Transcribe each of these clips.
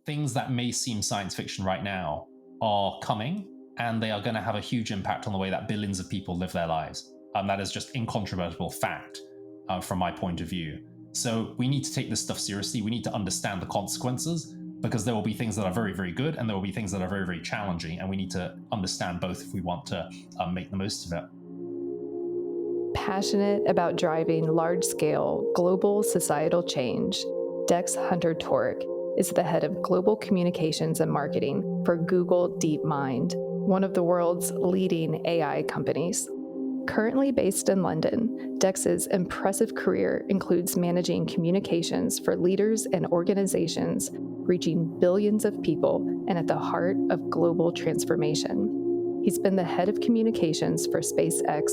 things that may seem science fiction right now are coming, and they are going to have a huge impact on the way that billions of people live their lives. That is just incontrovertible fact from my point of view. So we need to take this stuff seriously. We need to understand the consequences, because there will be things that are very, very good, and there will be things that are very, very challenging, and we need to understand both if we want to make the most of it. Passionate about driving large-scale global societal change, Dex Hunter-Torricke is the head of global communications and marketing for Google DeepMind, one of the world's leading AI companies. Currently based in London, Dex's impressive career includes managing communications for leaders and organizations reaching billions of people and at the heart of global transformation. He's been the head of communications for SpaceX,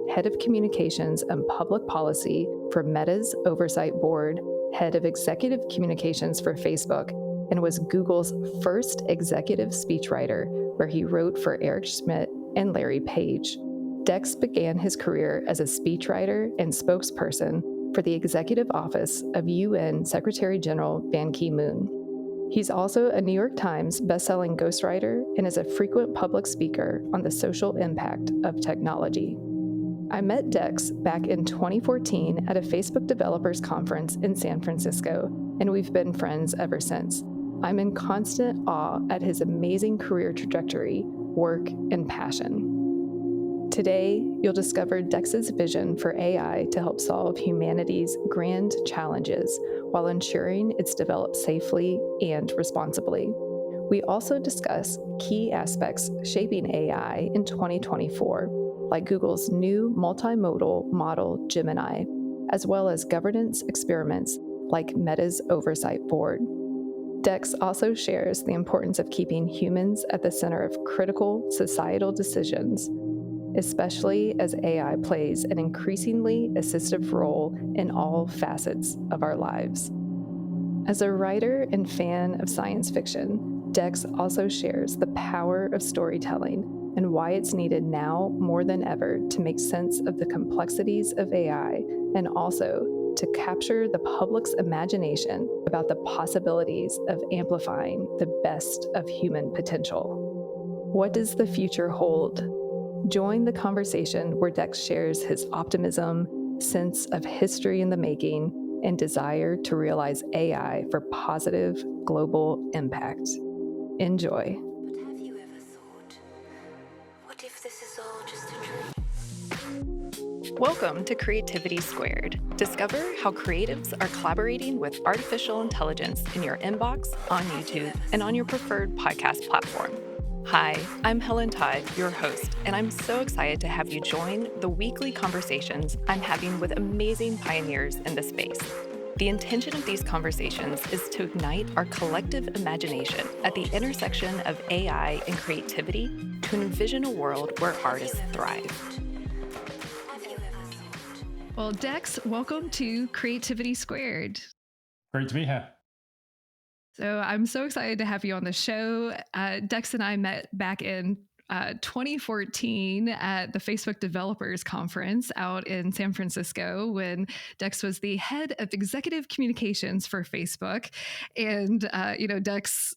head of communications and public policy for Meta's Oversight Board, head of executive communications for Facebook, and was Google's first executive speechwriter, where he wrote for Eric Schmidt and Larry Page. Dex began his career as a speechwriter and spokesperson for the executive office of UN Secretary General Ban Ki-moon. He's also a New York Times bestselling ghostwriter and is a frequent public speaker on the social impact of technology. I met Dex back in 2014 at a Facebook developers conference in San Francisco, and we've been friends ever since. I'm in constant awe at his amazing career trajectory, work, and passion. Today, you'll discover Dex's vision for AI to help solve humanity's grand challenges while ensuring it's developed safely and responsibly. We also discuss key aspects shaping AI in 2024, like Google's new multimodal model, Gemini, as well as governance experiments like Meta's Oversight Board. Dex also shares the importance of keeping humans at the center of critical societal decisions, especially as AI plays an increasingly assistive role in all facets of our lives. As a writer and fan of science fiction, Dex also shares the power of storytelling and why it's needed now more than ever to make sense of the complexities of AI, and also to capture the public's imagination about the possibilities of amplifying the best of human potential. What does the future hold? Join the conversation where Dex shares his optimism, sense of history in the making, and desire to realize AI for positive global impact. Enjoy. But have you ever thought, what if this is all just a dream? Welcome to Creativity Squared. Discover how creatives are collaborating with artificial intelligence in your inbox, on YouTube, and on your preferred podcast platform. Hi, I'm Helen Todd, your host, and I'm so excited to have you join the weekly conversations I'm having with amazing pioneers in the space. The intention of these conversations is to ignite our collective imagination at the intersection of AI and creativity to envision a world where artists thrive. Well, Dex, welcome to Creativity Squared. Great to be here. So I'm so excited to have you on the show. Dex and I met back in 2014 at the Facebook Developers Conference out in San Francisco when Dex was the head of executive communications for Facebook. And, Dex,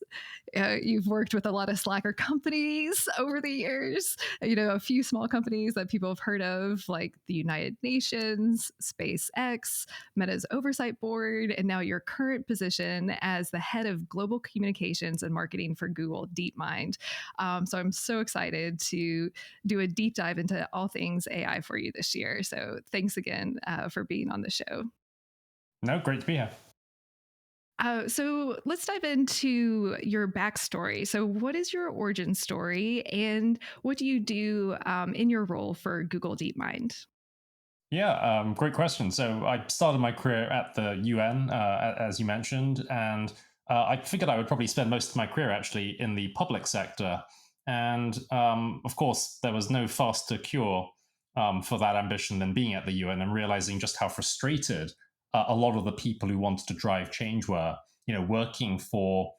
you've worked with a lot of Slacker companies over the years, a few small companies that people have heard of, like the United Nations, SpaceX, Meta's Oversight Board, and now your current position as the head of global communications and marketing for Google DeepMind. So I'm so excited to do a deep dive into all things AI for you this year. So thanks again for being on the show. No, great to be here. So let's dive into your backstory. So what is your origin story and what do you do in your role for Google DeepMind? Yeah, great question. So I started my career at the UN, as you mentioned, and I figured I would probably spend most of my career actually in the public sector. And of course, there was no faster cure for that ambition than being at the UN and realizing just how frustrated a lot of the people who wanted to drive change were, working for,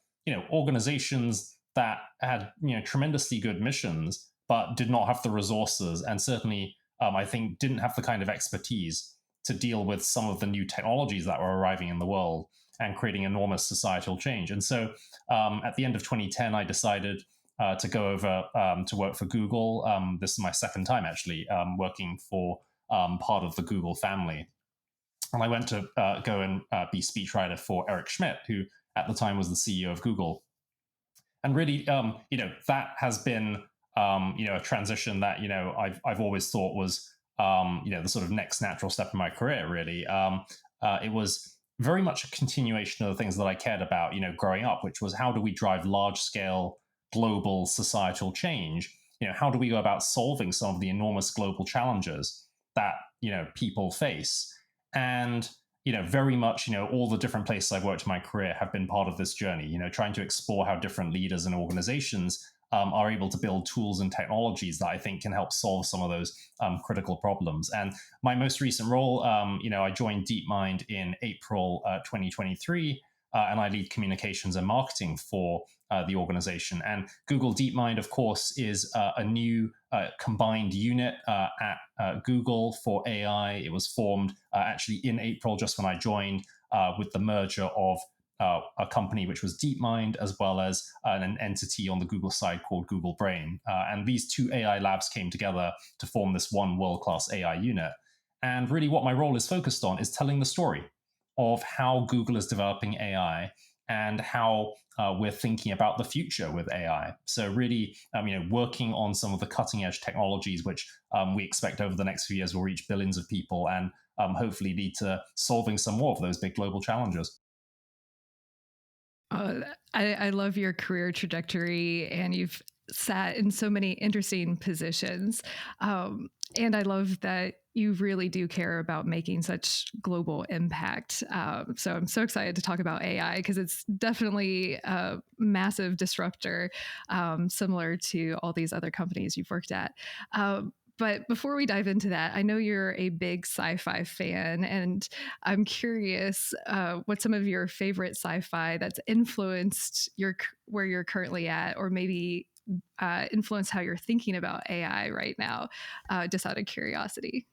organizations that had, tremendously good missions, but did not have the resources and certainly, I think, didn't have the kind of expertise to deal with some of the new technologies that were arriving in the world. and creating enormous societal change. And so at the end of 2010, I decided to go over to work for Google. This is my second time actually working for part of the Google family. And I went to go and be speechwriter for Eric Schmidt, who at the time was the CEO of Google. And really, that has been, a transition that, I've always thought was, the sort of next natural step in my career, really. It was very much a continuation of the things that I cared about, growing up, which was how do we drive large scale global societal change? How do we go about solving some of the enormous global challenges that, people face? And very much, all the different places I've worked in my career have been part of this journey, trying to explore how different leaders and organizations are able to build tools and technologies that I think can help solve some of those critical problems. And my most recent role, I joined DeepMind in April 2023, and I lead communications and marketing for the organization. And Google DeepMind, of course, is a new combined unit at Google for AI. It was formed actually in April, just when I joined, with the merger of a company which was DeepMind, as well as an entity on the Google side called Google Brain. And these two AI labs came together to form this one world-class AI unit. And really what my role is focused on is telling the story of how Google is developing AI and how we're thinking about the future with AI. So really, working on some of the cutting edge technologies, which we expect over the next few years will reach billions of people and hopefully lead to solving some more of those big global challenges. I love your career trajectory, and you've sat in so many interesting positions. And I love that you really do care about making such global impact. So I'm so excited to talk about AI because it's definitely a massive disruptor, similar to all these other companies you've worked at. But before we dive into that, I know you're a big sci-fi fan, and I'm curious what some of your favorite sci-fi that's influenced where you're currently at, or maybe influence how you're thinking about AI right now, just out of curiosity.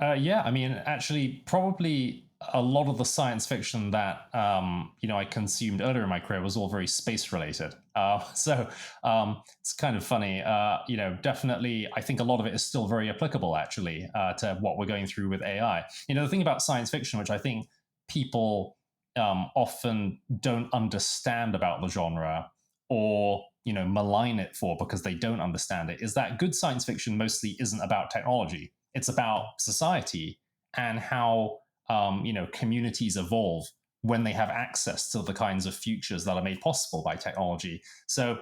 Yeah, I mean, actually, probably a lot of the science fiction that I consumed earlier in my career was all very space related. So it's kind of funny. Definitely, I think a lot of it is still very applicable, actually, to what we're going through with AI. The thing about science fiction, which I think people often don't understand about the genre, or malign it for because they don't understand it, is that good science fiction mostly isn't about technology. It's about society and how communities evolve when they have access to the kinds of futures that are made possible by technology. So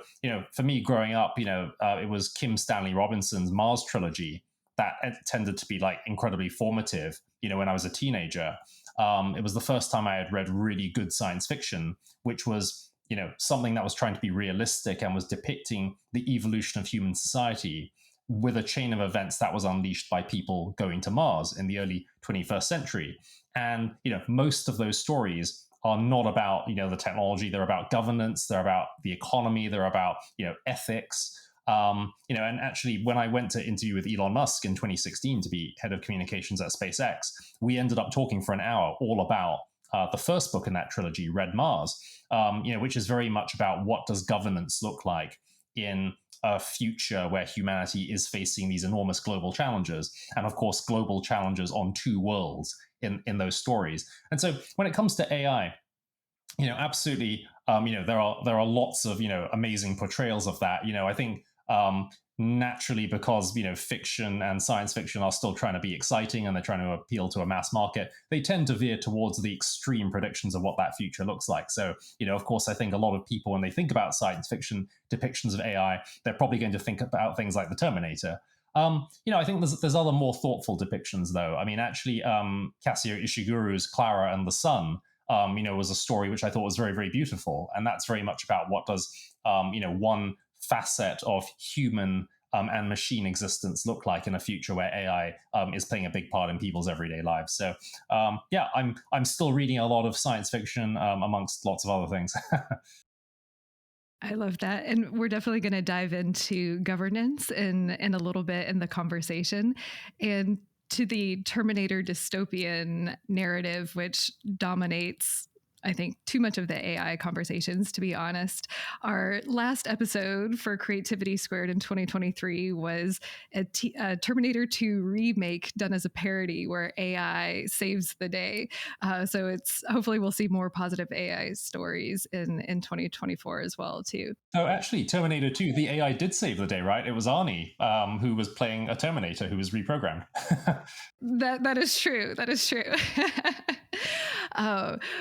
for me growing up, it was Kim Stanley Robinson's Mars trilogy that tended to be like incredibly formative. When I was a teenager, it was the first time I had read really good science fiction, which was something that was trying to be realistic and was depicting the evolution of human society with a chain of events that was unleashed by people going to Mars in the early 21st century. And most of those stories are not about the technology. They're about governance. They're about the economy. They're about ethics. And actually, when I went to interview with Elon Musk in 2016 to be head of communications at SpaceX, we ended up talking for an hour all about the first book in that trilogy, Red Mars, which is very much about what does governance look like in a future where humanity is facing these enormous global challenges, and of course global challenges on two worlds in those stories. And so when it comes to AI, absolutely, there are lots of amazing portrayals of that. I think naturally, because fiction and science fiction are still trying to be exciting and they're trying to appeal to a mass market, they tend to veer towards the extreme predictions of what that future looks like. So of course, I think a lot of people, when they think about science fiction depictions of AI, they're probably going to think about things like the Terminator. I think there's other more thoughtful depictions, though. I mean, actually, Kazuo Ishiguro's Clara and the Sun, was a story which I thought was very, very beautiful. And that's very much about what does, one facet of human and machine existence look like in a future where AI is playing a big part in people's everyday lives. So, I'm still reading a lot of science fiction amongst lots of other things. I love that. And we're definitely going to dive into governance in a little bit in the conversation, and to the Terminator dystopian narrative, which dominates I think, too much of the AI conversations, to be honest. Our last episode for Creativity Squared in 2023 was a Terminator 2 remake done as a parody where AI saves the day. So it's hopefully we'll see more positive AI stories in 2024 as well, too. Oh, actually, Terminator 2, the AI did save the day, right? It was Arnie, who was playing a Terminator who was reprogrammed. That is true. That is true.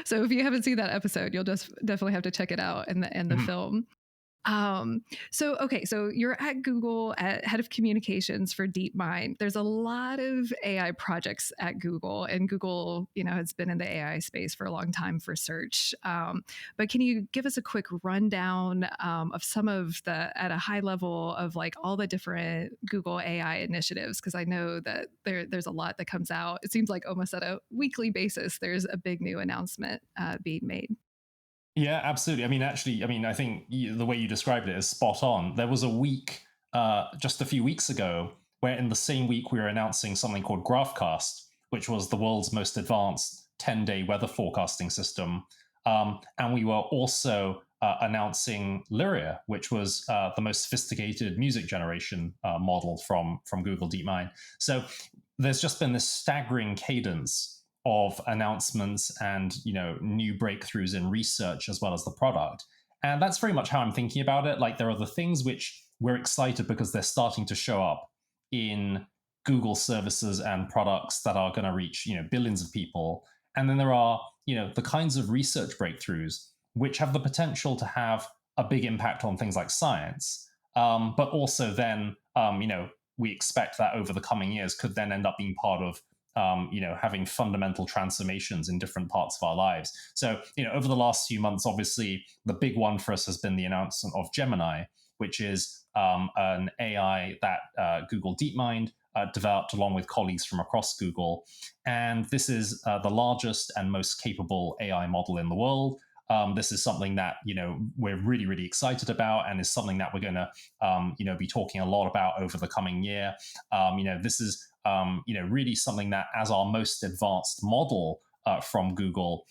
So if you haven't seen that episode, you'll just definitely have to check it out in the film. So you're at Google at head of communications for DeepMind. There's a lot of AI projects at Google, and Google, has been in the AI space for a long time for search. But can you give us a quick rundown of some of at a high level of like all the different Google AI initiatives? Because I know that there's a lot that comes out. It seems like almost at a weekly basis, there's a big new announcement being made. Yeah, absolutely. I think the way you described it is spot on. There was a week just a few weeks ago where in the same week we were announcing something called GraphCast, which was the world's most advanced 10-day weather forecasting system. And we were also announcing Lyria, which was the most sophisticated music generation model from Google DeepMind. So there's just been this staggering cadence of announcements and new breakthroughs in research as well as the product. And that's very much how I'm thinking about it. Like there are the things which we're excited because they're starting to show up in Google services and products that are going to reach billions of people. And then there are the kinds of research breakthroughs which have the potential to have a big impact on things like science, but also then we expect that over the coming years could then end up being part of having fundamental transformations in different parts of our lives. So, over the last few months, obviously, the big one for us has been the announcement of Gemini, which is an AI that Google DeepMind developed along with colleagues from across Google. And this is the largest and most capable AI model in the world. This is something that we're really, really excited about, and is something that we're going to be talking a lot about over the coming year. This is really something that, as our most advanced model from Google,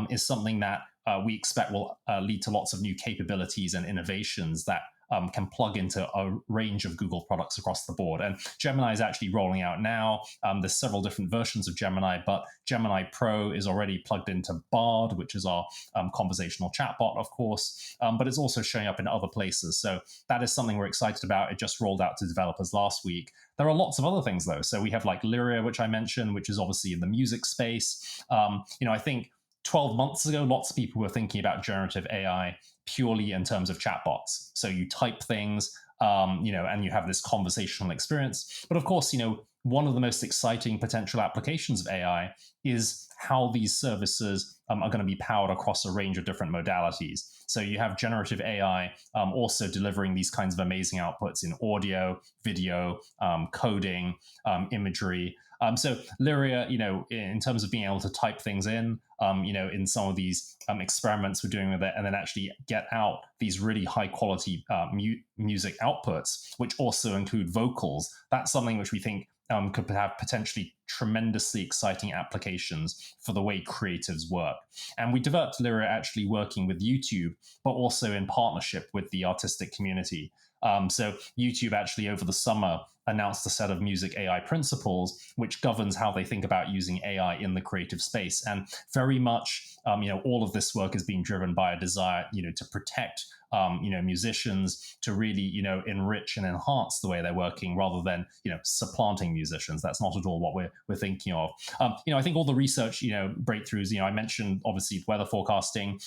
is something that we expect will lead to lots of new capabilities and innovations that can plug into a range of Google products across the board. And Gemini is actually rolling out now. There's several different versions of Gemini, but Gemini Pro is already plugged into Bard, which is our conversational chatbot, of course, but it's also showing up in other places. So that is something we're excited about. It just rolled out to developers last week. There are lots of other things, though. So we have like Lyria, which I mentioned, which is obviously in the music space. I think 12 months ago, lots of people were thinking about generative AI purely in terms of chatbots. So you type things, and you have this conversational experience. But of course, one of the most exciting potential applications of AI is how these services are going to be powered across a range of different modalities. So you have generative AI also delivering these kinds of amazing outputs in audio, video, coding, imagery. So Lyria, in terms of being able to type things in some of these experiments we're doing with it, and then actually get out these really high quality music outputs, which also include vocals. That's something which we think could have potentially tremendously exciting applications for the way creatives work. And we developed Lyria actually working with YouTube, but also in partnership with the artistic community. So YouTube actually over the summer announced a set of music AI principles, which governs how they think about using AI in the creative space. And very much, all of this work is being driven by a desire, to protect musicians, to really, enrich and enhance the way they're working rather than, supplanting musicians. That's not at all what we're thinking of. I think all the research, breakthroughs, I mentioned obviously weather forecasting,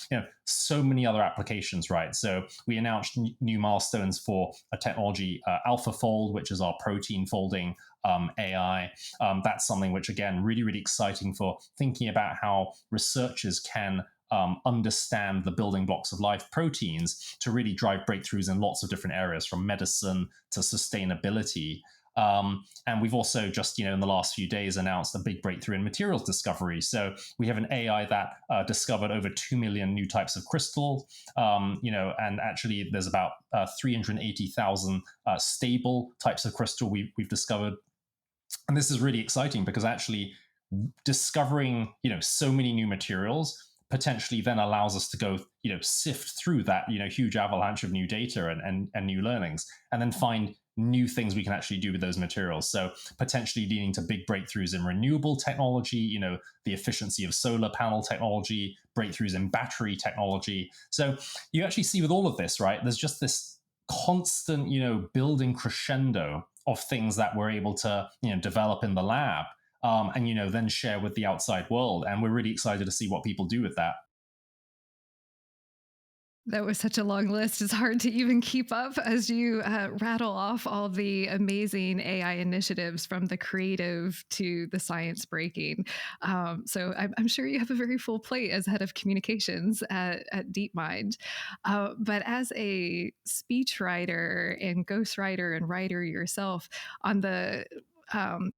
so many other applications, right? So we announced new milestones for a technology, AlphaFold, which is our protein folding AI. That's something which, again, really, really exciting for thinking about how researchers can understand the building blocks of life, proteins, to really drive breakthroughs in lots of different areas, from medicine to sustainability. And we've also just, in the last few days, announced a big breakthrough in materials discovery. So we have an AI that discovered over 2 million new types of crystal, and actually there's about 380,000 stable types of crystal we've discovered. And this is really exciting because actually discovering, so many new materials potentially then allows us to go, sift through that, huge avalanche of new data and new learnings, and then find new things we can actually do with those materials. So potentially leading to big breakthroughs in renewable technology, the efficiency of solar panel technology, breakthroughs in battery technology. So you actually see with all of this, right, there's just this constant, building crescendo of things that we're able to, develop in the lab, and then share with the outside world. And we're really excited to see what people do with that. That was such a long list. It's hard to even keep up as you rattle off all the amazing AI initiatives from the creative to the science breaking. So I'm sure you have a very full plate as head of communications at DeepMind. But as a speechwriter and ghostwriter and writer yourself, on the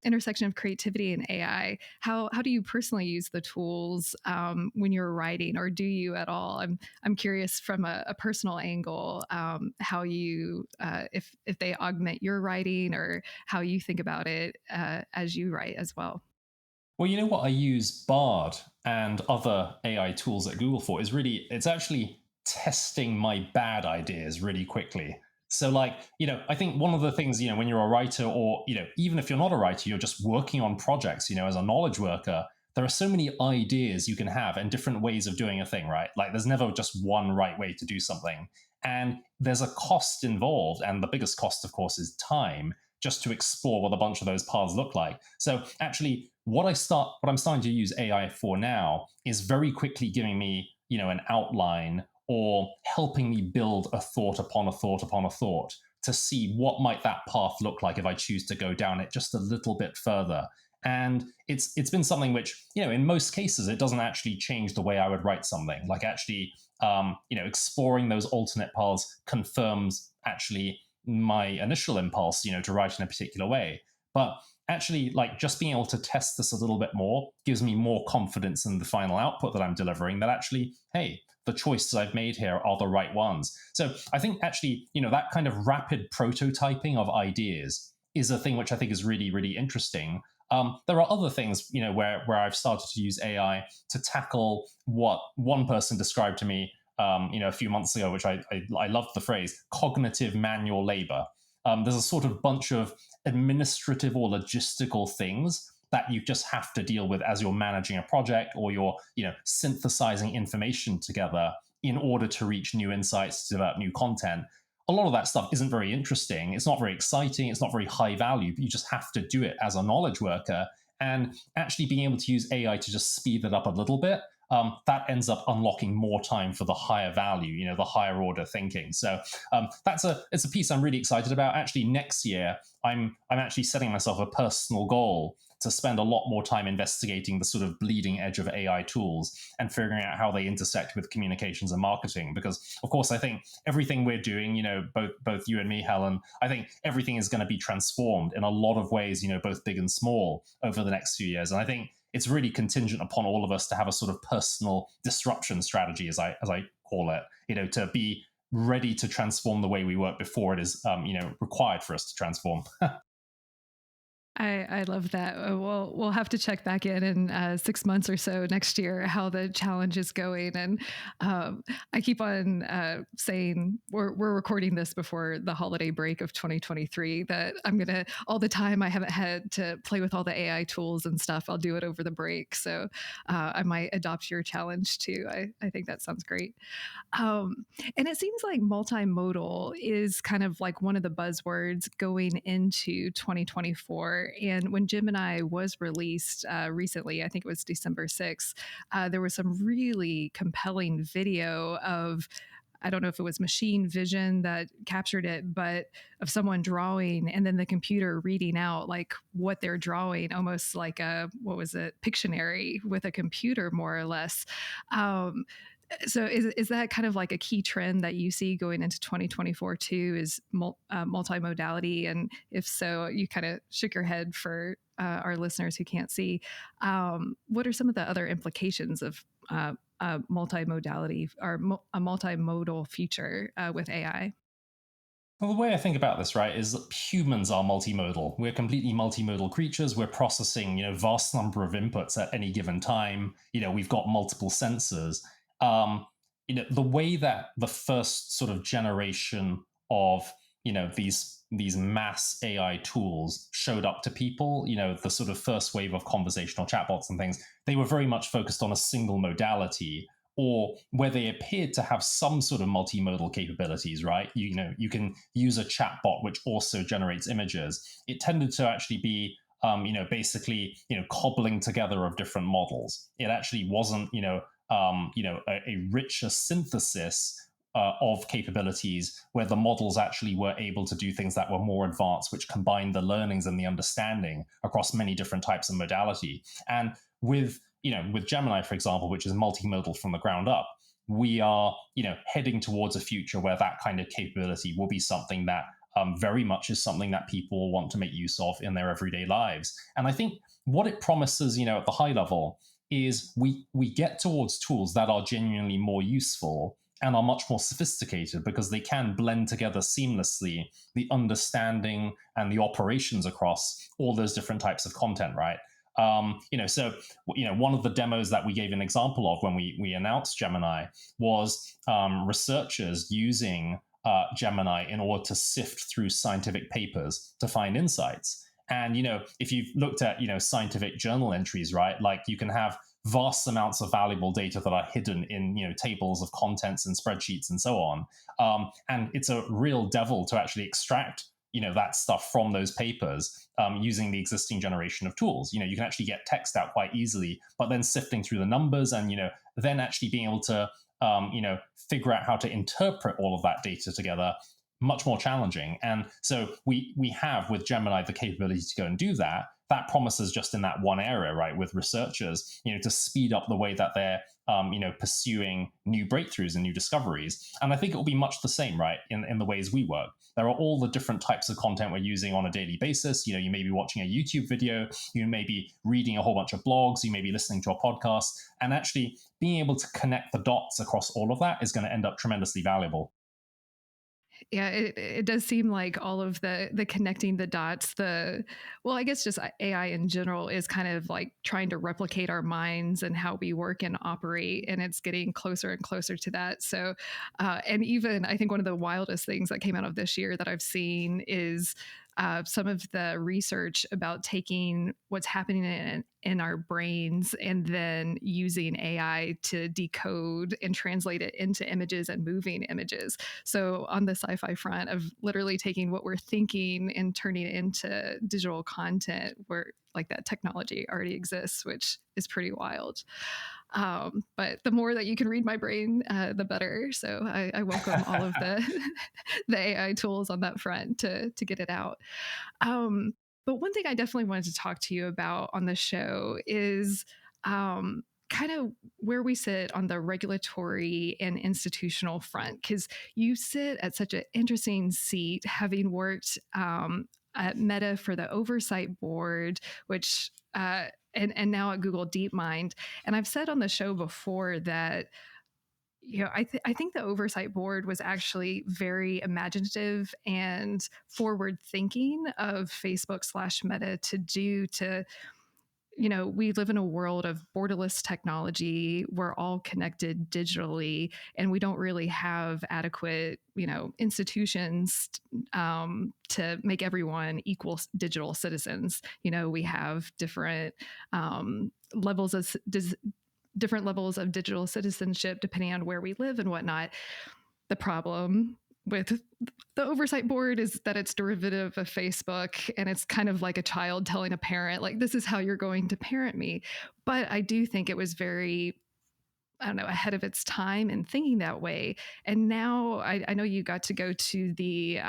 intersection of creativity and AI, how do you personally use the tools when you're writing, or do you at all? I'm curious from a personal angle, how you if they augment your writing, or how you think about it as you write as well. Well, you know what I use Bard and other AI tools at Google for is really, it's actually testing my bad ideas really quickly. So, like, I think one of the things, when you're a writer, or, even if you're not a writer, you're just working on projects, as a knowledge worker, there are so many ideas you can have and different ways of doing a thing, right? Like, there's never just one right way to do something. And there's a cost involved. And the biggest cost, of course, is time, just to explore what a bunch of those paths look like. So actually, what I'm starting to use AI for now is very quickly giving me, an outline, or helping me build a thought upon a thought upon a thought, to see what might that path look like if I choose to go down it just a little bit further. And it's been something which, in most cases, it doesn't actually change the way I would write something. Like, actually, exploring those alternate paths confirms actually my initial impulse, to write in a particular way. But actually, like, just being able to test this a little bit more gives me more confidence in the final output that I'm delivering, that actually, hey, the choices I've made here are the right ones. So I think actually, that kind of rapid prototyping of ideas is a thing which I think is really, really interesting. There are other things, where I've started to use AI to tackle what one person described to me, a few months ago, which I loved the phrase cognitive manual labor. There's a sort of bunch of administrative or logistical things that you just have to deal with as you're managing a project, or you're, synthesizing information together in order to reach new insights, to develop new content. A lot of that stuff isn't very interesting. It's not very exciting. It's not very high value, but you just have to do it as a knowledge worker. And actually being able to use AI to just speed it up a little bit, that ends up unlocking more time for the higher value, the higher order thinking. So it's a piece I'm really excited about. Actually, next year, I'm actually setting myself a personal goal to spend a lot more time investigating the sort of bleeding edge of AI tools and figuring out how they intersect with communications and marketing. Because, of course, I think everything we're doing, both you and me, Helen, I think everything is going to be transformed in a lot of ways, both big and small, over the next few years. And I think it's really contingent upon all of us to have a sort of personal disruption strategy, as I call it, to be ready to transform the way we work before it is, required for us to transform. I love that. We'll have to check back in 6 months or so next year how the challenge is going. And I keep on saying we're recording this before the holiday break of 2023. That I'm gonna, all the time I haven't had to play with all the AI tools and stuff, I'll do it over the break. So I might adopt your challenge too. I think that sounds great. And it seems like multimodal is kind of like one of the buzzwords going into 2024. And when Gemini was released recently, I think it was December 6th, there was some really compelling video of, I don't know if it was machine vision that captured it, but of someone drawing and then the computer reading out like what they're drawing, almost like a, what was it, Pictionary with a computer, more or less. So is that kind of like a key trend that you see going into 2024 too, is multimodality? And if so, you kind of shook your head for our listeners who can't see. What are some of the other implications of multimodality, or a multimodal future with AI? Well, the way I think about this, right, is that humans are multimodal. We're completely multimodal creatures. We're processing, vast number of inputs at any given time. We've got multiple sensors. Um, the way that the first sort of generation of, these mass AI tools showed up to people, the sort of first wave of conversational chatbots and things, they were very much focused on a single modality, or where they appeared to have some sort of multimodal capabilities, right? You can use a chatbot which also generates images. It tended to actually be basically, cobbling together of different models. It actually wasn't, a richer synthesis of capabilities where the models actually were able to do things that were more advanced, which combined the learnings and the understanding across many different types of modality. And with Gemini, for example, which is multimodal from the ground up, we are heading towards a future where that kind of capability will be something that very much is something that people want to make use of in their everyday lives. And I think what it promises, at the high level, is we get towards tools that are genuinely more useful and are much more sophisticated because they can blend together seamlessly the understanding and the operations across all those different types of content, right? So one of the demos that we gave an example of when we announced Gemini was researchers using Gemini in order to sift through scientific papers to find insights. And if you've looked at scientific journal entries, right, like you can have vast amounts of valuable data that are hidden in tables of contents and spreadsheets and so on. And it's a real devil to actually extract that stuff from those papers using the existing generation of tools. You can actually get text out quite easily, but then sifting through the numbers and then actually being able to figure out how to interpret all of that data together, much more challenging. And so we have with Gemini the capability to go and do that. That promises just in that one area, right, with researchers, to speed up the way that they're pursuing new breakthroughs and new discoveries. And I think it will be much the same, right, in the ways we work. There are all the different types of content we're using on a daily basis. You may be watching a YouTube video, you may be reading a whole bunch of blogs, you may be listening to a podcast, and actually being able to connect the dots across all of that is going to end up tremendously valuable. Yeah, it does seem like all of the connecting the dots, well, I guess just AI in general is kind of like trying to replicate our minds and how we work and operate, and it's getting closer and closer to that. So, and even I think one of the wildest things that came out of this year that I've seen is some of the research about taking what's happening in our brains and then using AI to decode and translate it into images and moving images. So on the sci-fi front of literally taking what we're thinking and turning it into digital content where like that technology already exists, which is pretty wild. But the more that you can read my brain, the better. So I welcome all of the the AI tools on that front to get it out. But one thing I definitely wanted to talk to you about on the show is kind of where we sit on the regulatory and institutional front, because you sit at such an interesting seat, having worked at Meta for the Oversight Board, which and now at Google DeepMind. And I've said on the show before that I think the Oversight Board was actually very imaginative and forward thinking of Facebook/Meta we live in a world of borderless technology. We're all connected digitally, and we don't really have adequate, institutions to make everyone equal digital citizens. We have levels of different levels of digital citizenship depending on where we live and whatnot. The problem with the Oversight Board is that it's derivative of Facebook, and it's kind of like a child telling a parent, like, this is how you're going to parent me. But I do think it was very, I don't know, ahead of its time in thinking that way. And now I know you got to go to the,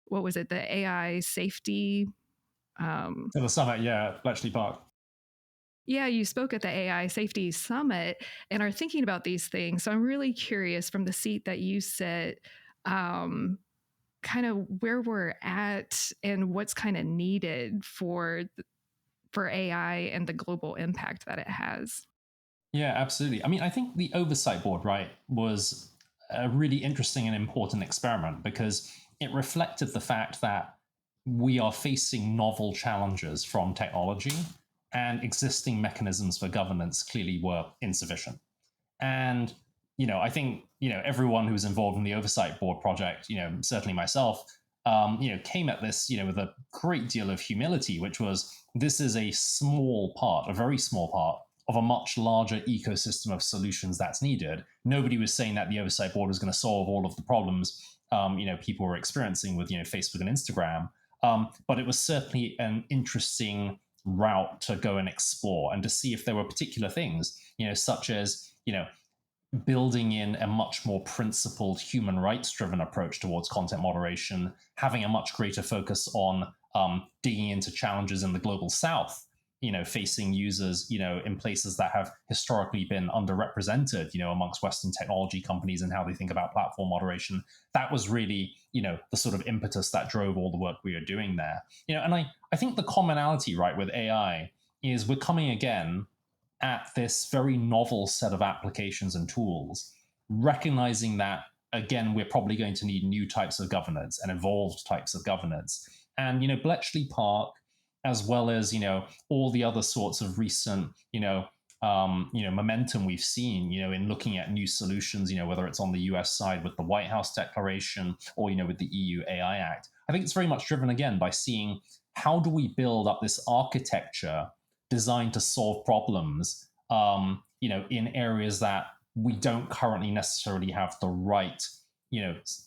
what was it, the AI safety. To the summit, yeah, Bletchley Park. Yeah, you spoke at the AI Safety Summit and are thinking about these things. So I'm really curious from the seat that you sit, kind of where we're at and what's kind of needed for AI and the global impact that it has. Yeah, absolutely. I mean, I think the oversight board, right, was a really interesting and important experiment because it reflected the fact that we are facing novel challenges from technology, and existing mechanisms for governance clearly were insufficient. And I think everyone who was involved in the Oversight Board project, certainly myself, came at this with a great deal of humility, which was this is a small part, a very small part of a much larger ecosystem of solutions that's needed. Nobody was saying that the Oversight Board was going to solve all of the problems people were experiencing with Facebook and Instagram, but it was certainly an interesting route to go and explore and to see if there were particular things, such as building in a much more principled human rights driven approach towards content moderation, having a much greater focus on digging into challenges in the global south, facing users, in places that have historically been underrepresented, amongst Western technology companies and how they think about platform moderation. That was really, the sort of impetus that drove all the work we are doing there. And I think the commonality, right, with AI is we're coming again at this very novel set of applications and tools, recognizing that, again, we're probably going to need new types of governance and evolved types of governance. And, Bletchley Park, as well as, all the other sorts of recent, momentum we've seen, in looking at new solutions, whether it's on the US side with the White House declaration or, with the EU AI Act. I think it's very much driven, again, by seeing how do we build up this architecture designed to solve problems, in areas that we don't currently necessarily have the right,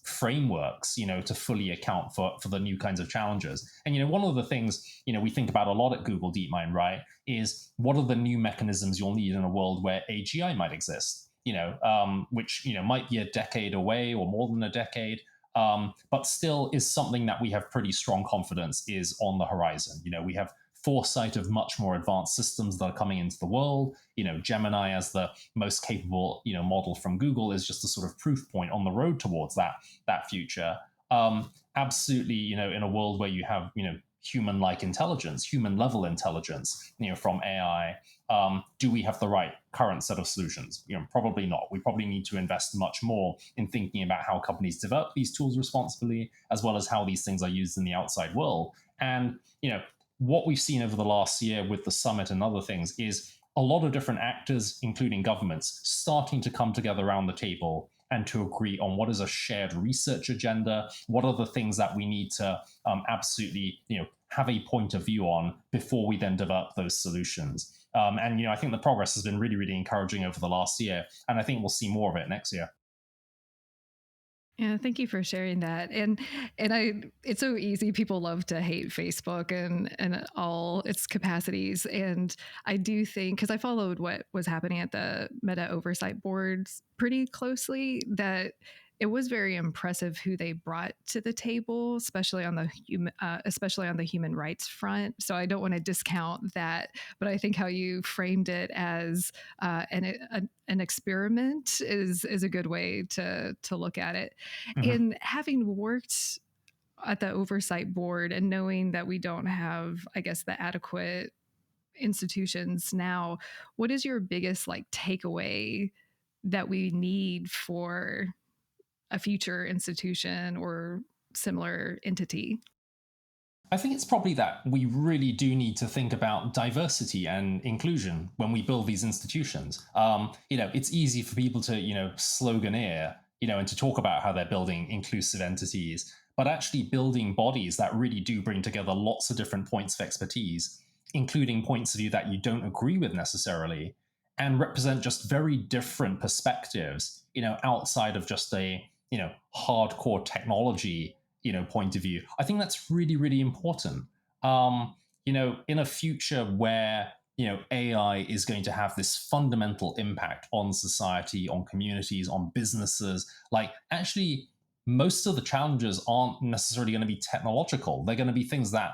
frameworks, to fully account for the new kinds of challenges. And, one of the things, we think about a lot at Google DeepMind, right, is what are the new mechanisms you'll need in a world where AGI might exist, which, might be a decade away or more than a decade, but still is something that we have pretty strong confidence is on the horizon. We have foresight of much more advanced systems that are coming into the world. Gemini as the most capable, model from Google is just a sort of proof point on the road towards that future. Absolutely, in a world where you have, human-like intelligence, human-level intelligence, from AI, do we have the right current set of solutions? Probably not. We probably need to invest much more in thinking about how companies develop these tools responsibly, as well as how these things are used in the outside world. And, what we've seen over the last year with the summit and other things is a lot of different actors, including governments, starting to come together around the table and to agree on what is a shared research agenda, what are the things that we need to absolutely, have a point of view on before we then develop those solutions. And, I think the progress has been really, really encouraging over the last year, and I think we'll see more of it next year. Yeah, thank you for sharing that. It's so easy. People love to hate Facebook and all its capacities. And I do think, because I followed what was happening at the Meta Oversight Boards pretty closely, that it was very impressive who they brought to the table, especially on the human rights front. So I don't want to discount that, but I think how you framed it as an experiment is a good way to look at it. Mm-hmm. And having worked at the oversight board and knowing that we don't have, I guess, the adequate institutions now, what is your biggest takeaway that we need for a future institution or similar entity? I think it's probably that we really do need to think about diversity and inclusion when we build these institutions. It's easy for people to, sloganeer, and to talk about how they're building inclusive entities, but actually building bodies that really do bring together lots of different points of expertise, including points of view that you don't agree with necessarily, and represent just very different perspectives, outside of just a, hardcore technology, point of view. I think that's really, really important. In a future where, AI is going to have this fundamental impact on society, on communities, on businesses, actually, most of the challenges aren't necessarily going to be technological. They're going to be things that,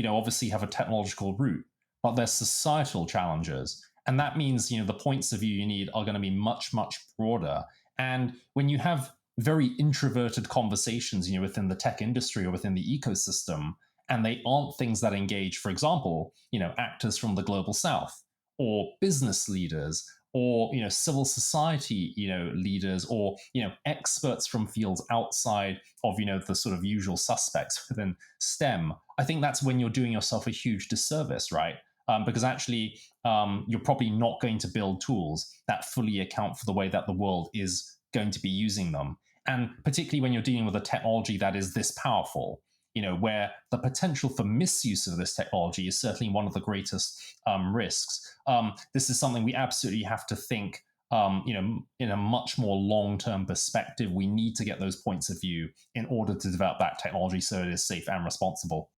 obviously have a technological root, but they're societal challenges. And that means, the points of view you need are going to be much, much broader. And when you have very introverted conversations, within the tech industry or within the ecosystem, and they aren't things that engage, for example, actors from the global south or business leaders or civil society leaders, or experts from fields outside of the sort of usual suspects within STEM, I think that's when you're doing yourself a huge disservice, right? Because actually, you're probably not going to build tools that fully account for the way that the world is going to be using them. And particularly when you're dealing with a technology that is this powerful, where the potential for misuse of this technology is certainly one of the greatest risks. This is something we absolutely have to think, in a much more long-term perspective. We need to get those points of view in order to develop that technology so it is safe and responsible.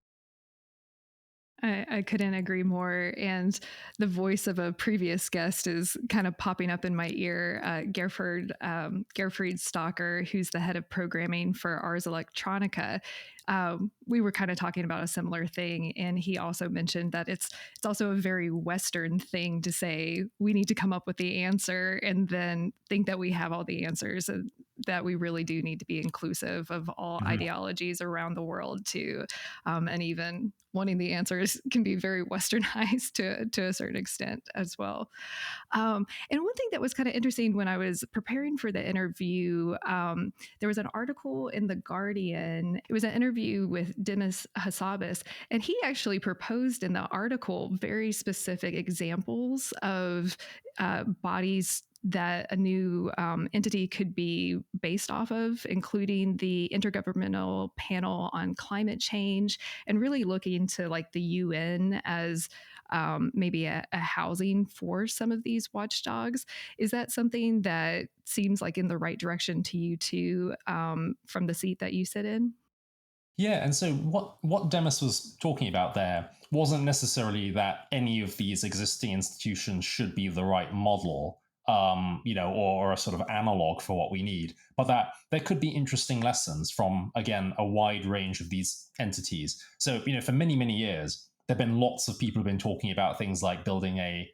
I couldn't agree more. And the voice of a previous guest is kind of popping up in my ear. Gerfried Stocker, who's the head of programming for Ars Electronica. We were kind of talking about a similar thing, and he also mentioned that it's also a very Western thing to say we need to come up with the answer and then think that we have all the answers, and that we really do need to be inclusive of all Mhm. ideologies around the world too, and even wanting the answers can be very westernized to a certain extent as well. And one thing that was kind of interesting when I was preparing for the interview, there was an article in The Guardian. It was an interview with Demis Hassabis, and he actually proposed in the article very specific examples of bodies that a new entity could be based off of, including the Intergovernmental Panel on Climate Change, and really looking to like the UN as maybe a housing for some of these watchdogs. Is that something that seems like in the right direction to you too, from the seat that you sit in? Yeah, and so what Demis was talking about there wasn't necessarily that any of these existing institutions should be the right model, or a sort of analog for what we need, but that there could be interesting lessons from, again, a wide range of these entities. So, for many, many years, there've been lots of people who've been talking about things like building a,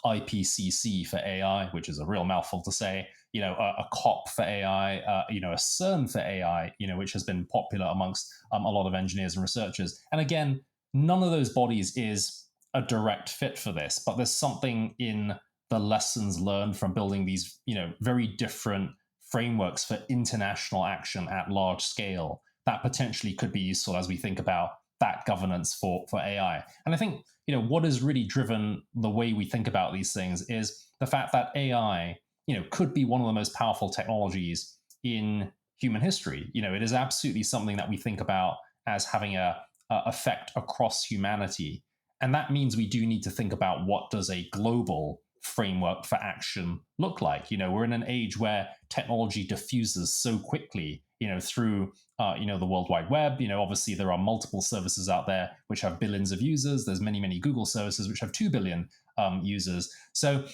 IPCC for AI, which is a real mouthful to say, a COP for AI, a CERN for AI, which has been popular amongst a lot of engineers and researchers. And again, none of those bodies is a direct fit for this, but there's something in the lessons learned from building these, very different frameworks for international action at large scale that potentially could be useful as we think about that governance for AI. And I think, what has really driven the way we think about these things is the fact that AI, could be one of the most powerful technologies in human history. It is absolutely something that we think about as having a effect across humanity. And that means we do need to think about what does a global framework for action look like. We're in an age where technology diffuses so quickly, through the World Wide Web. Obviously there are multiple services out there which have billions of users. There's many, many Google services which have 2 billion users. So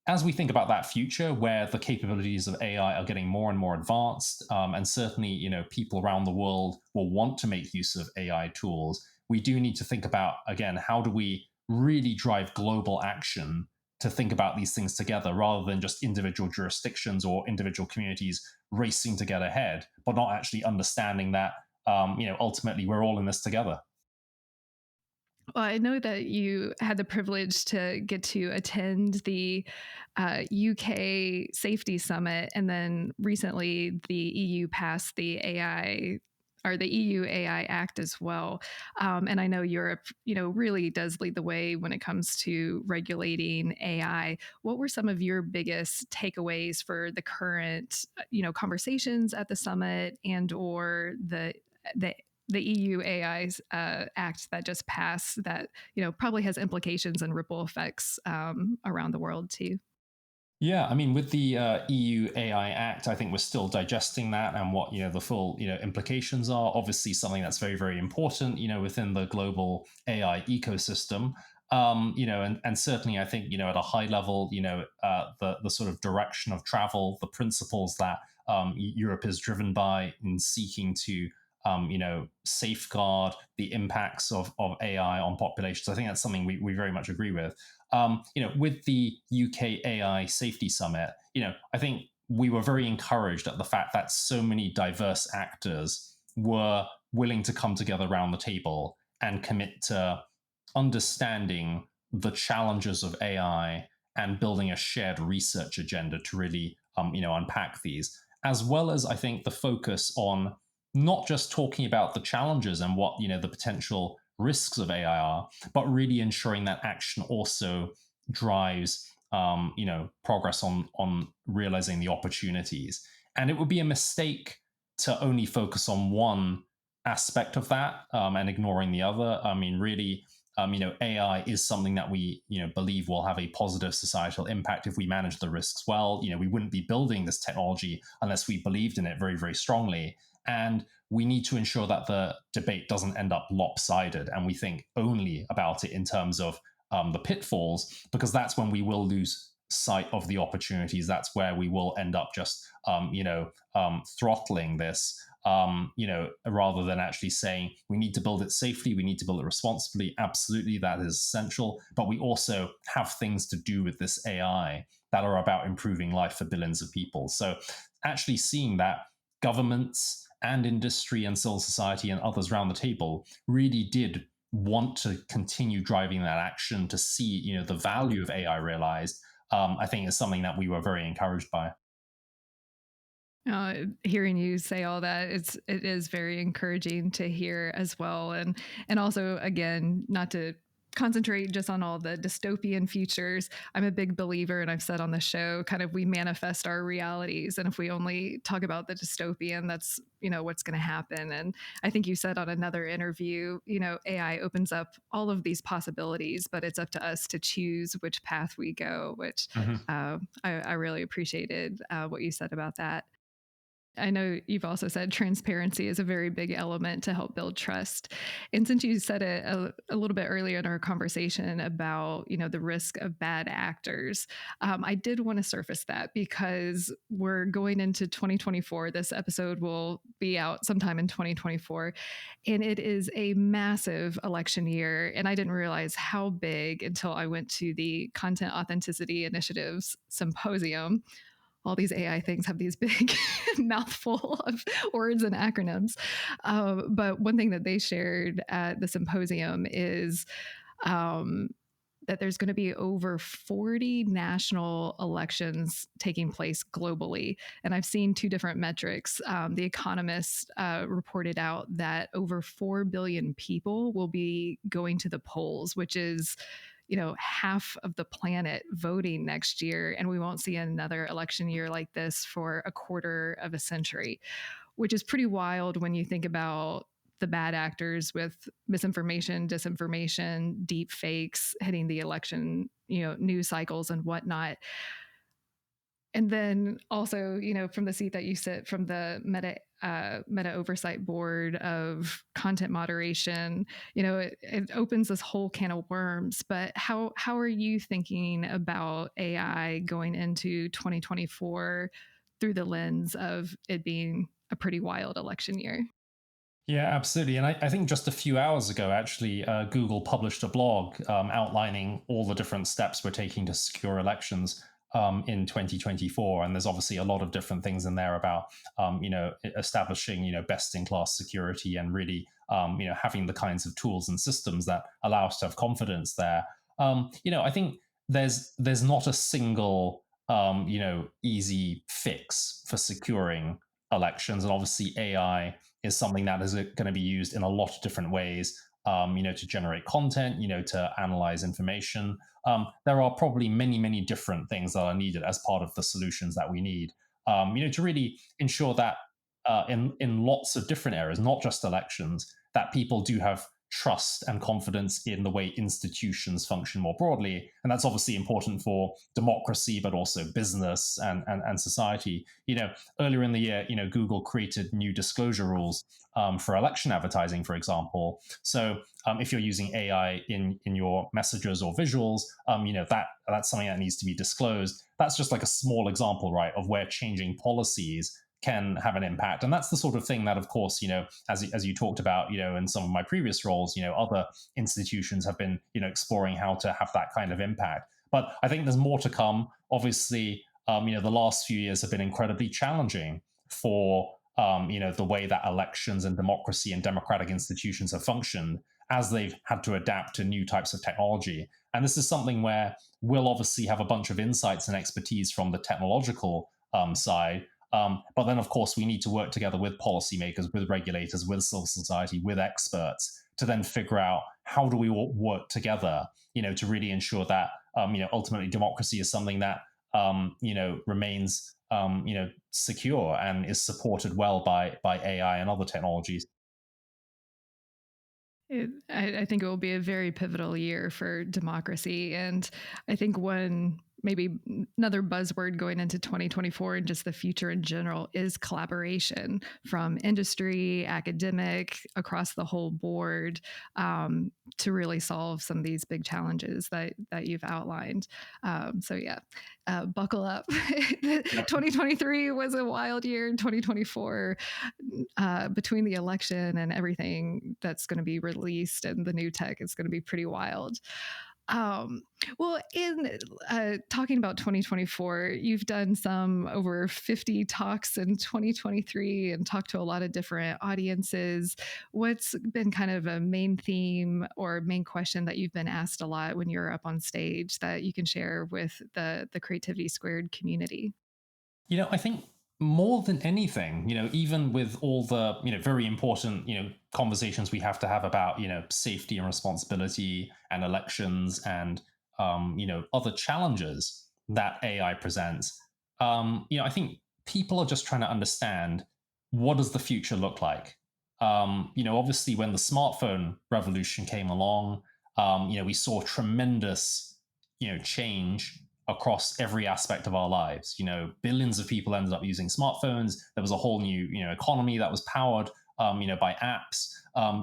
as we think about that future where the capabilities of AI are getting more and more advanced, and certainly, people around the world will want to make use of AI tools, we do need to think about, again, how do we really drive global action to think about these things together rather than just individual jurisdictions or individual communities racing to get ahead, but not actually understanding that, ultimately we're all in this together. Well, I know that you had the privilege to get to attend the UK Safety Summit, and then recently the EU passed the AI or the EU AI Act as well. And I know Europe, really does lead the way when it comes to regulating AI. What were some of your biggest takeaways for the current, conversations at the summit and or the the EU AI's Act that just passed that probably has implications and ripple effects around the world too. Yeah, I mean, with the EU AI Act, I think we're still digesting that and what the full implications are. Obviously, something that's very, very important, within the global AI ecosystem. And certainly, I think at a high level, the sort of direction of travel, the principles that Europe is driven by in seeking to safeguard the impacts of AI on populations. I think that's something we very much agree with. With the UK AI Safety Summit, I think we were very encouraged at the fact that so many diverse actors were willing to come together around the table and commit to understanding the challenges of AI and building a shared research agenda to really unpack these, as well as I think the focus on not just talking about the challenges and what the potential risks of AI are, but really ensuring that action also drives progress on realizing the opportunities. And it would be a mistake to only focus on one aspect of that and ignoring the other. I mean, really, AI is something that we, believe will have a positive societal impact if we manage the risks well. We wouldn't be building this technology unless we believed in it very, very strongly. And we need to ensure that the debate doesn't end up lopsided and we think only about it in terms of the pitfalls, because that's when we will lose sight of the opportunities. That's where we will end up just, throttling this, rather than actually saying we need to build it safely, we need to build it responsibly. Absolutely, that is essential. But we also have things to do with this AI that are about improving life for billions of people. So actually seeing that governments and industry and civil society and others around the table really did want to continue driving that action to see the value of AI realized, I think is something that we were very encouraged by. Hearing you say all that, it is very encouraging to hear as well, and also again, not to concentrate just on all the dystopian futures. I'm a big believer, and I've said on the show, kind of we manifest our realities, and if we only talk about the dystopian, that's what's going to happen. And I think you said on another interview, AI opens up all of these possibilities, but it's up to us to choose which path we go. Which Mhm. I really appreciated what you said about that. I know you've also said transparency is a very big element to help build trust. And since you said it a little bit earlier in our conversation about, the risk of bad actors, I did want to surface that because we're going into 2024. This episode will be out sometime in 2024. And it is a massive election year. And I didn't realize how big until I went to the Content Authenticity Initiative's symposium. All these AI things have these big mouthful of words and acronyms. But one thing that they shared at the symposium is that there's going to be over 40 national elections taking place globally. And I've seen two different metrics. The Economist reported out that over 4 billion people will be going to the polls, which is half of the planet voting next year, and we won't see another election year like this for a quarter of a century, which is pretty wild when you think about the bad actors with misinformation, disinformation, deep fakes hitting the election, news cycles and whatnot. And then also, from the seat that you sit from the Meta Oversight Board of content moderation, it opens this whole can of worms. But how are you thinking about AI going into 2024 through the lens of it being a pretty wild election year? Yeah, absolutely. And I think just a few hours ago, actually, Google published a blog outlining all the different steps we're taking to secure elections in 2024. And there's obviously a lot of different things in there about, establishing, best in class security and really, having the kinds of tools and systems that allow us to have confidence there. I think there's not a single, easy fix for securing elections. And obviously, AI is something that is going to be used in a lot of different ways, to generate content, to analyze information. There are probably many, many different things that are needed as part of the solutions that we need, to really ensure that in lots of different areas, not just elections, that people do have trust and confidence in the way institutions function more broadly. And that's obviously important for democracy, but also business and society. Earlier in the year, Google created new disclosure rules for election advertising, for example. So if you're using AI in your messages or visuals, that's something that needs to be disclosed. That's just like a small example, right, of where changing policies can have an impact. And that's the sort of thing that, of course, as you talked about, in some of my previous roles, other institutions have been, exploring how to have that kind of impact. But I think there's more to come. Obviously, the last few years have been incredibly challenging for, the way that elections and democracy and democratic institutions have functioned. as they've had to adapt to new types of technology. And this is something where we'll obviously have a bunch of insights and expertise from the technological side. But then, of course, we need to work together with policymakers, with regulators, with civil society, with experts to then figure out how do we all work together, to really ensure that, ultimately democracy is something that, remains, secure and is supported well by AI and other technologies. I think it will be a very pivotal year for democracy. And I think maybe another buzzword going into 2024 and just the future in general is collaboration from industry, academic, across the whole board, to really solve some of these big challenges that you've outlined. So yeah, buckle up. 2023 was a wild year. 2024, between the election and everything that's going to be released and the new tech, is going to be pretty wild. Well, in talking about 2024, you've done some over 50 talks in 2023 and talked to a lot of different audiences. What's been kind of a main theme or main question that you've been asked a lot when you're up on stage that you can share with the Creativity Squared community? I think more than anything, even with all the, very important, conversations we have to have about, safety and responsibility and elections and, other challenges that AI presents, I think people are just trying to understand, what does the future look like? Obviously, when the smartphone revolution came along, we saw tremendous, change across every aspect of our lives. Billions of people ended up using smartphones. There was a whole new, economy that was powered, by apps.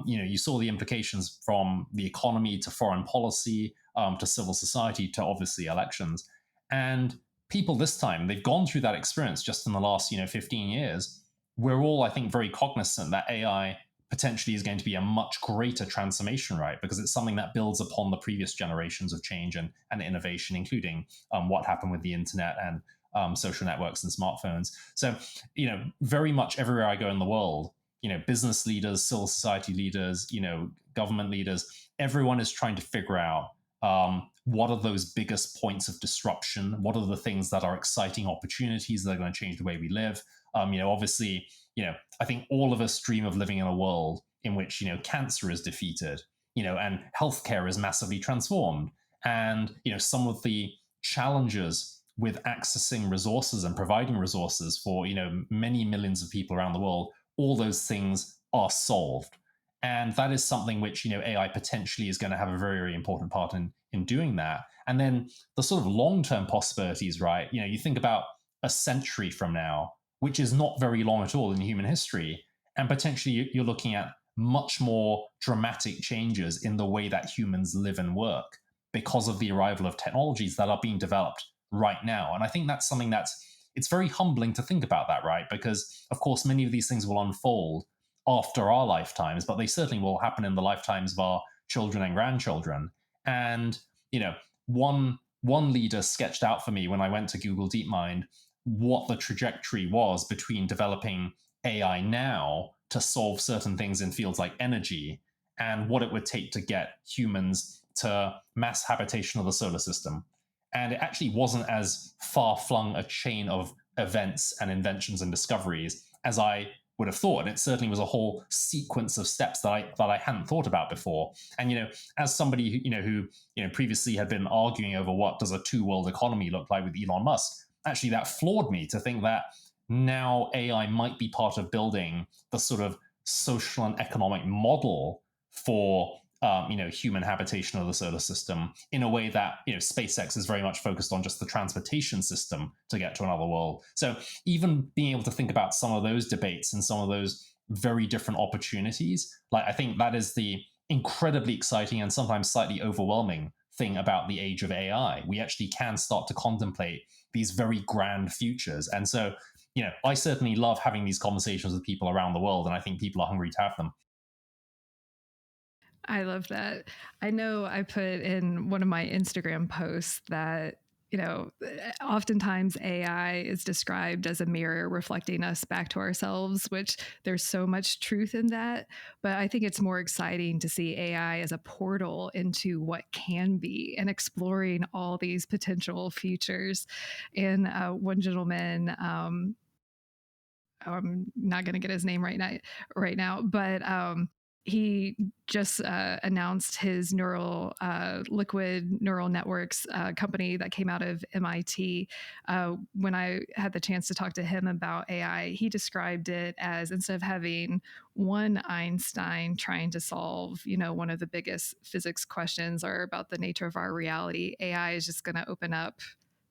You saw the implications from the economy to foreign policy, to civil society, to obviously elections. And people this time, they've gone through that experience just in the last, 15 years. We're all, I think, very cognizant that AI potentially is going to be a much greater transformation, right? Because it's something that builds upon the previous generations of change and innovation, including what happened with the internet and social networks and smartphones. So, very much everywhere I go in the world, business leaders, civil society leaders, government leaders, everyone is trying to figure out, what are those biggest points of disruption? What are the things that are exciting opportunities that are going to change the way we live? Obviously, I think all of us dream of living in a world in which, cancer is defeated, and healthcare is massively transformed. And, some of the challenges with accessing resources and providing resources for, many millions of people around the world, all those things are solved. And that is something which, AI potentially is going to have a very, very important part in doing that. And then the sort of long-term possibilities, right? You think about a century from now, which is not very long at all in human history. And potentially you're looking at much more dramatic changes in the way that humans live and work because of the arrival of technologies that are being developed right now. And I think that's something it's very humbling to think about that, right? Because, of course, many of these things will unfold after our lifetimes, but they certainly will happen in the lifetimes of our children and grandchildren. And, one leader sketched out for me when I went to Google DeepMind what the trajectory was between developing AI now to solve certain things in fields like energy and what it would take to get humans to mass habitation of the solar system. And it actually wasn't as far-flung a chain of events and inventions and discoveries as I would have thought. And it certainly was a whole sequence of steps that I hadn't thought about before. And as somebody who previously had been arguing over what does a two-world economy look like with Elon Musk, actually that floored me to think that now AI might be part of building the sort of social and economic model for human habitation of the solar system in a way that SpaceX is very much focused on just the transportation system to get to another world. So even being able to think about some of those debates and some of those very different opportunities, like I think that is the incredibly exciting and sometimes slightly overwhelming thing about the age of AI. We actually can start to contemplate these very grand futures. And so, I certainly love having these conversations with people around the world, and I think people are hungry to have them. I love that. I know I put in one of my Instagram posts that oftentimes AI is described as a mirror reflecting us back to ourselves, which there's so much truth in that. But I think it's more exciting to see AI as a portal into what can be and exploring all these potential futures. And one gentleman, I'm not going to get his name right now, but he just announced his liquid neural networks company that came out of MIT. When I had the chance to talk to him about AI, he described it as, instead of having one Einstein trying to solve, one of the biggest physics questions or about the nature of our reality, AI is just going to open up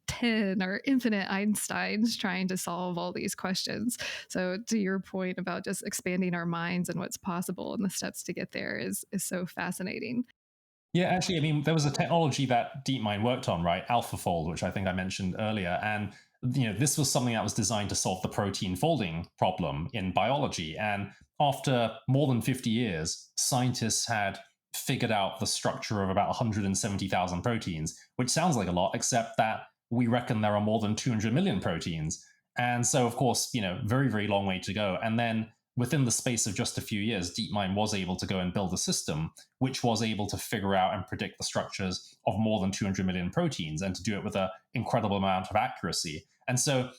10 or infinite Einsteins trying to solve all these questions. So to your point about just expanding our minds and what's possible and the steps to get there is so fascinating. Yeah, actually, I mean, there was a technology that DeepMind worked on, right? AlphaFold, which I think I mentioned earlier. And, this was something that was designed to solve the protein folding problem in biology. And after more than 50 years, scientists had figured out the structure of about 170,000 proteins, which sounds like a lot, except that we reckon there are more than 200 million proteins. And so, of course, very, very long way to go. And then within the space of just a few years, DeepMind was able to go and build a system which was able to figure out and predict the structures of more than 200 million proteins and to do it with an incredible amount of accuracy. And so,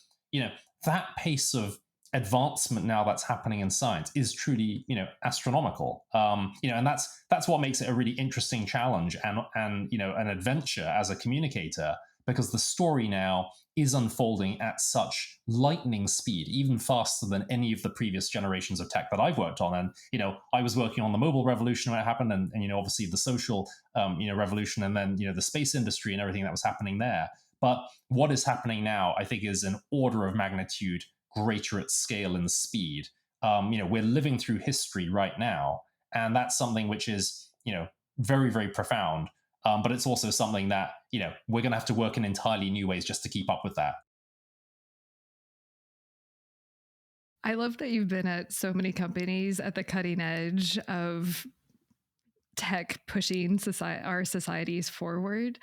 that pace of advancement now that's happening in science is truly, astronomical. And that's what makes it a really interesting challenge and an adventure as a communicator, because the story now is unfolding at such lightning speed, even faster than any of the previous generations of tech that I've worked on. And, I was working on the mobile revolution when it happened and obviously the social, revolution, and then, the space industry and everything that was happening there. But what is happening now, I think, is an order of magnitude greater at scale and speed. We're living through history right now. And that's something which is, very, very profound. But it's also something that, we're going to have to work in entirely new ways just to keep up with that. I love that you've been at so many companies at the cutting edge of tech pushing our societies forward,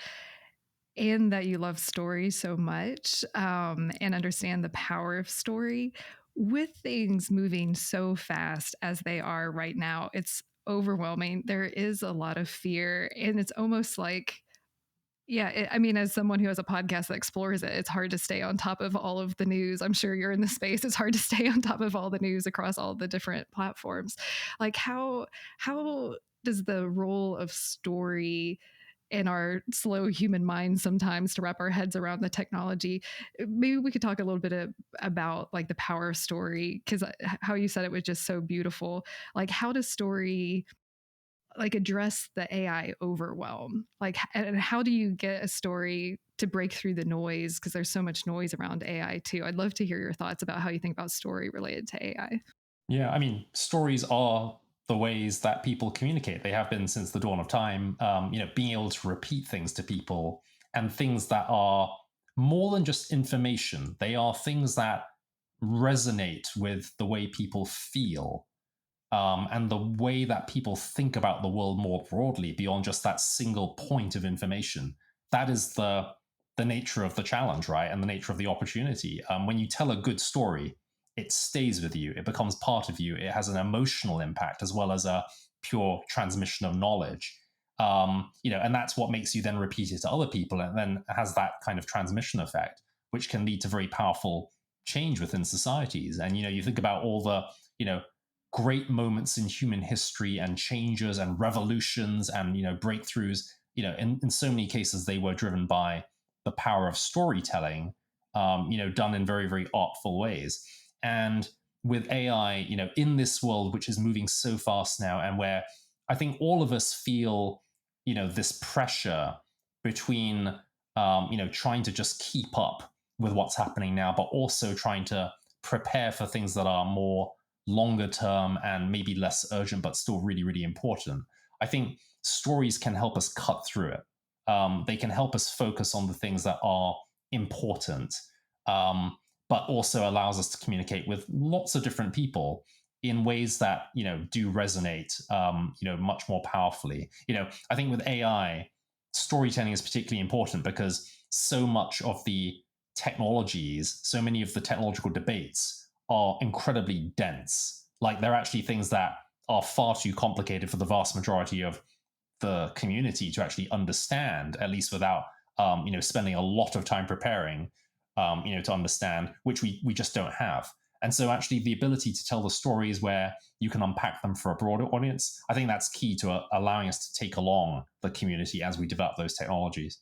and that you love story so much, and understand the power of story. With things moving so fast as they are right now, it's overwhelming. There is a lot of fear, and it's almost like, yeah, I mean, as someone who has a podcast that explores it, it's hard to stay on top of all of the news. I'm sure you're in the space. It's hard to stay on top of all the news across all the different platforms. Like, how does the role of story in our slow human minds sometimes to wrap our heads around the technology? Maybe we could talk a little bit about like the power of story, because how you said it was just so beautiful. Like, how does story like address the AI overwhelm? Like, and how do you get a story to break through the noise? Because there's so much noise around AI too. I'd love to hear your thoughts about how you think about story related to AI. Yeah, I mean, stories are the ways that people communicate. They have been since the dawn of time. Being able to repeat things to people, and things that are more than just information. They are things that resonate with the way people feel, and the way that people think about the world more broadly beyond just that single point of information. That is the nature of the challenge, right? And the nature of the opportunity. When you tell a good story, it stays with you. It becomes part of you. It has an emotional impact as well as a pure transmission of knowledge. And that's what makes you then repeat it to other people, and then has that kind of transmission effect, which can lead to very powerful change within societies. And you think about all the great moments in human history and changes and revolutions and breakthroughs. In so many cases they were driven by the power of storytelling, done in very, very artful ways. And with AI, in this world which is moving so fast now, and where I think all of us feel, this pressure between, trying to just keep up with what's happening now, but also trying to prepare for things that are more longer term and maybe less urgent, but still really, really important. I think stories can help us cut through it. They can help us focus on the things that are important, but also allows us to communicate with lots of different people in ways that do resonate, much more powerfully. I think with AI, storytelling is particularly important because so much of the technologies, so many of the technological debates are incredibly dense. Like they're actually things that are far too complicated for the vast majority of the community to actually understand, at least without spending a lot of time preparing, to understand, which we just don't have. And so actually the ability to tell the stories where you can unpack them for a broader audience, I think that's key to allowing us to take along the community as we develop those technologies.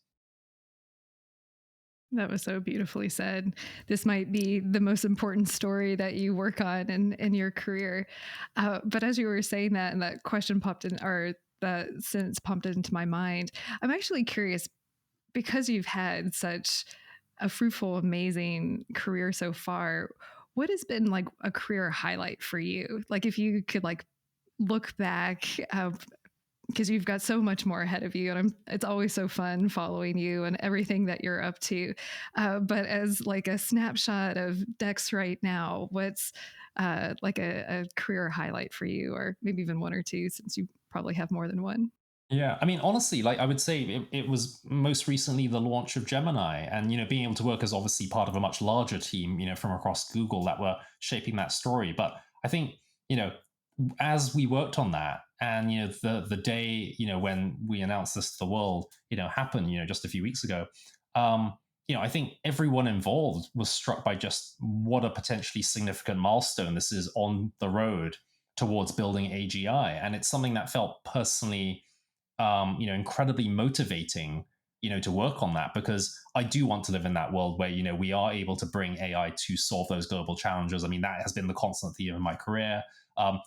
That was so beautifully said. This might be the most important story that you work on in your career. But as you were saying that, and that question popped in, or that sentence popped into my mind, I'm actually curious because you've had such a fruitful, amazing career so far. What has been like a career highlight for you? Like if you could like look back, because you've got so much more ahead of you, and it's always so fun following you and everything that you're up to. But as like a snapshot of Dex right now, what's like a career highlight for you, or maybe even one or two, since you probably have more than one? Yeah, I mean, honestly, like I would say it was most recently the launch of Gemini, and being able to work as obviously part of a much larger team, from across Google that were shaping that story. But I think you know, as we worked on that, and the day when we announced this to the world, happened, just a few weeks ago. I think everyone involved was struck by just what a potentially significant milestone this is on the road towards building AGI, and it's something that felt personally incredibly motivating, to work on that, because I do want to live in that world where, we are able to bring AI to solve those global challenges. I mean, that has been the constant theme of my career.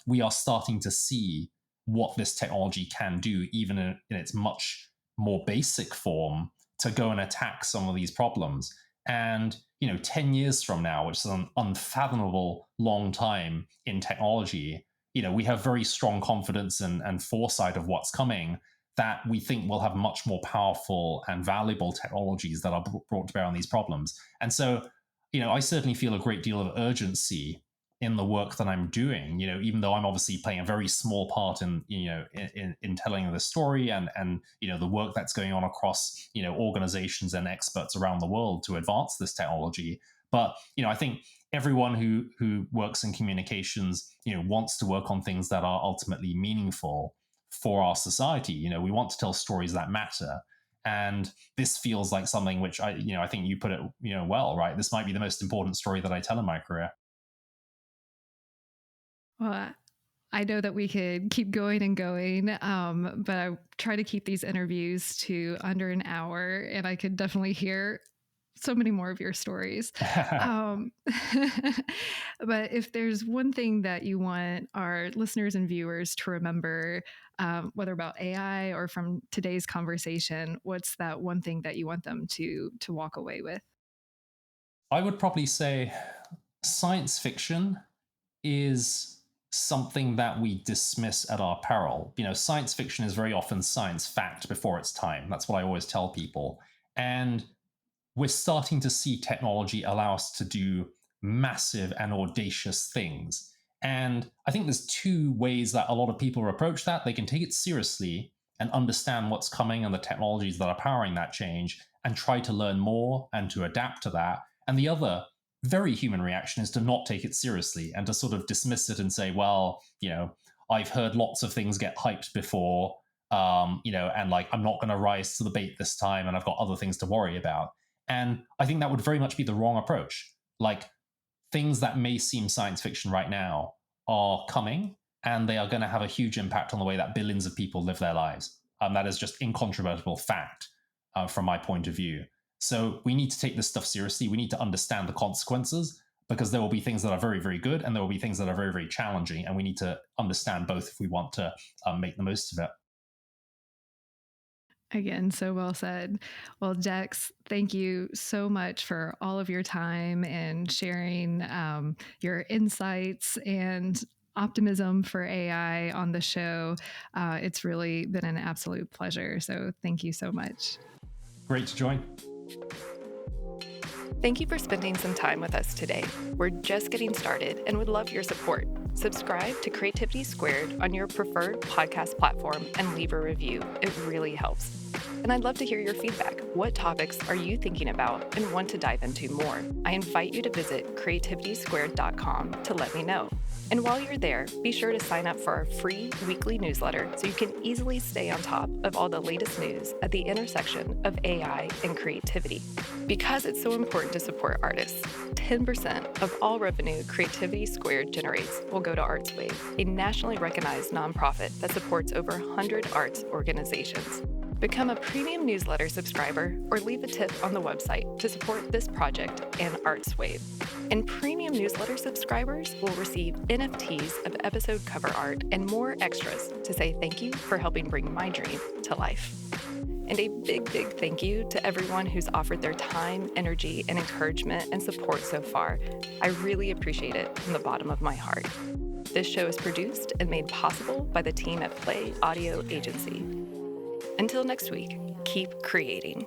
We are starting to see what this technology can do, even in its much more basic form, to go and attack some of these problems. And, 10 years from now, which is an unfathomable long time in technology, we have very strong confidence and foresight of what's coming, that we think will have much more powerful and valuable technologies that are brought to bear on these problems. And so, I certainly feel a great deal of urgency in the work that I'm doing, even though I'm obviously playing a very small part in, in telling the story, and the work that's going on across, organizations and experts around the world to advance this technology. But, I think everyone who works in communications, wants to work on things that are ultimately meaningful for our society. We want to tell stories that matter. And this feels like something which I think you put it, well, right? This might be the most important story that I tell in my career. Well, I know that we could keep going and going, but I try to keep these interviews to under an hour, and I could definitely hear so many more of your stories. Um, but if there's one thing that you want our listeners and viewers to remember, whether about AI or from today's conversation, what's that one thing that you want them to walk away with? I would probably say science fiction is something that we dismiss at our peril. Science fiction is very often science fact before its time. That's what I always tell people. And we're starting to see technology allow us to do massive and audacious things. And I think there's two ways that a lot of people approach that. They can take it seriously and understand what's coming and the technologies that are powering that change, and try to learn more and to adapt to that. And the other very human reaction is to not take it seriously and to sort of dismiss it and say, well, I've heard lots of things get hyped before, and like, I'm not going to rise to the bait this time, and I've got other things to worry about. And I think that would very much be the wrong approach. Like, things that may seem science fiction right now are coming, and they are going to have a huge impact on the way that billions of people live their lives. That is just incontrovertible fact from my point of view. So we need to take this stuff seriously. We need to understand the consequences, because there will be things that are very, very good, and there will be things that are very, very challenging. And we need to understand both if we want to make the most of it. Again, so well said. Well, Dex, thank you so much for all of your time and sharing your insights and optimism for AI on the show. It's really been an absolute pleasure. So thank you so much. Great to join. Thank you for spending some time with us today. We're just getting started and would love your support. Subscribe to Creativity Squared on your preferred podcast platform and leave a review. It really helps. and I'd love to hear your feedback. What topics are you thinking about and want to dive into more? I invite you to visit creativitysquared.com to let me know. And while you're there, be sure to sign up for our free weekly newsletter so you can easily stay on top of all the latest news at the intersection of AI and creativity. Because it's so important to support artists, 10% of all revenue Creativity Squared generates will go to ArtsWave, a nationally recognized nonprofit that supports over 100 arts organizations. Become a premium newsletter subscriber or leave a tip on the website to support this project and ArtsWave. And premium newsletter subscribers will receive NFTs of episode cover art and more extras to say thank you for helping bring my dream to life. And a big thank you to everyone who's offered their time, energy, and encouragement and support so far. I really appreciate it from the bottom of my heart. This show is produced and made possible by the team at Play Audio Agency. Until next week, keep creating.